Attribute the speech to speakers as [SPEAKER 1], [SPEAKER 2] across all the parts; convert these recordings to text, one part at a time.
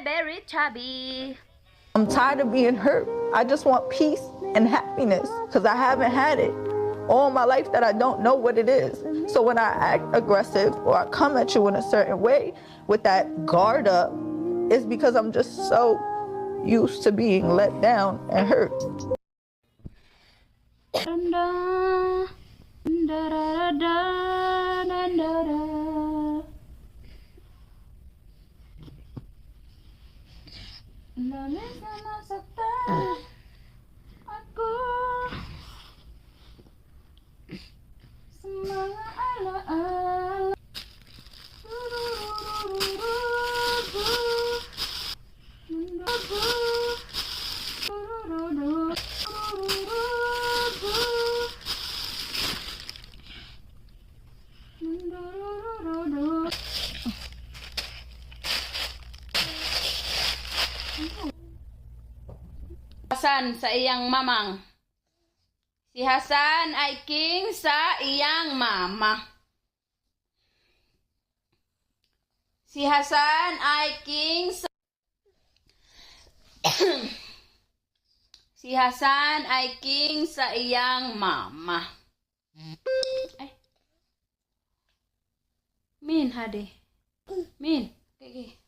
[SPEAKER 1] very chubby.
[SPEAKER 2] I'm tired of being hurt. I just want peace and happiness because I haven't had it all my life that I don't know what it is. So when I act aggressive or I come at you in a certain way with that guard up, it's because I'm just so used to being let down and hurt.
[SPEAKER 1] Labis na nasaktan ako sa mga alaala. Hasan sa iyang mamang. Si Hasan ay king sa iyang mama. Si Hasan ay king sa Si Hasan ay king sa iyang mama. Ay. Min hade. Min. Okay.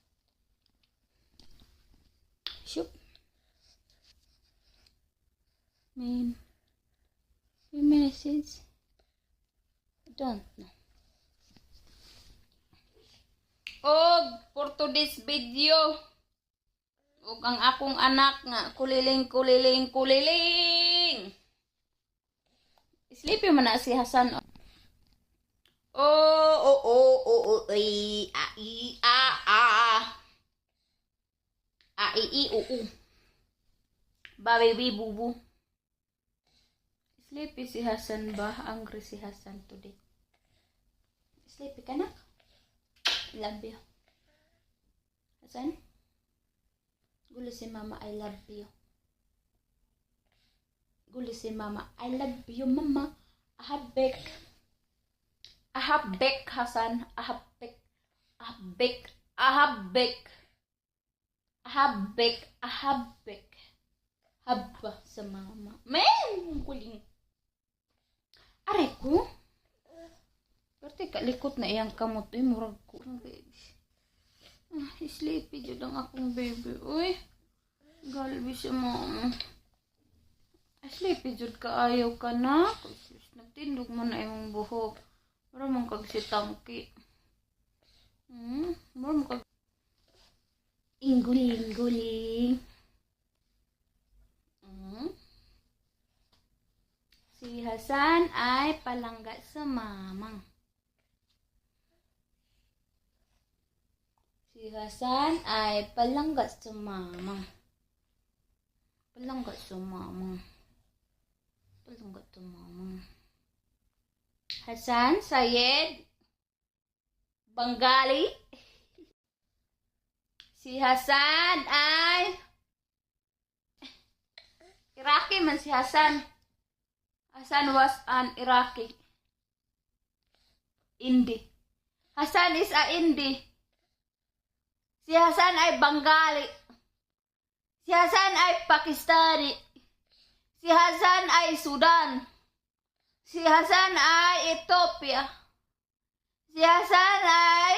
[SPEAKER 1] Shoop. Min. Your message. I don't know. Og for today's video, og ang akong anak nga kuliling. Sleepy man na si Hasan. Baby bubu. Sleepy si Hasan ba? Angry si Hasan today. Sleepy ka na? Love you. Hasan? Gulo si mama, I love you. Gulo si mama, I love you mama. I have back Hasan. I have back. Haba sa mama. Men, kuling. Aray ko. Pati kalikot na iyang kamot. Uy, murag ko. Sleepy dyan ang akong baby. Uy, galbi sa mama. Sleepy dyan ka, ayaw ka na. Nagtindog mo na iyong buhok. Mura mong kag si tangki. Mura mong kag... Inguling. Si Hasan ay palangga sa mamang. Si Hasan ay palangga sa mamang. Palangga sa mamang. Hasan Sayed Bengali. Si Hasan ay Iraqi man si Hasan. Hasan was an Iraqi. Hindi. Hasan is a Hindi. Si Hasan ay Bengali. Si Hasan ay Pakistani. Si Hasan ay Sudan. Si Hasan ay Ethiopia. Si Hasan ay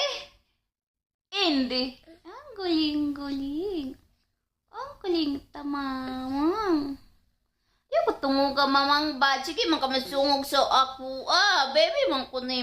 [SPEAKER 1] Hindi. Ang guling. Ang guling tamamang. Yung tungo ka mamang ba? Sige, man ka masungog sa ako. Baby, man ko na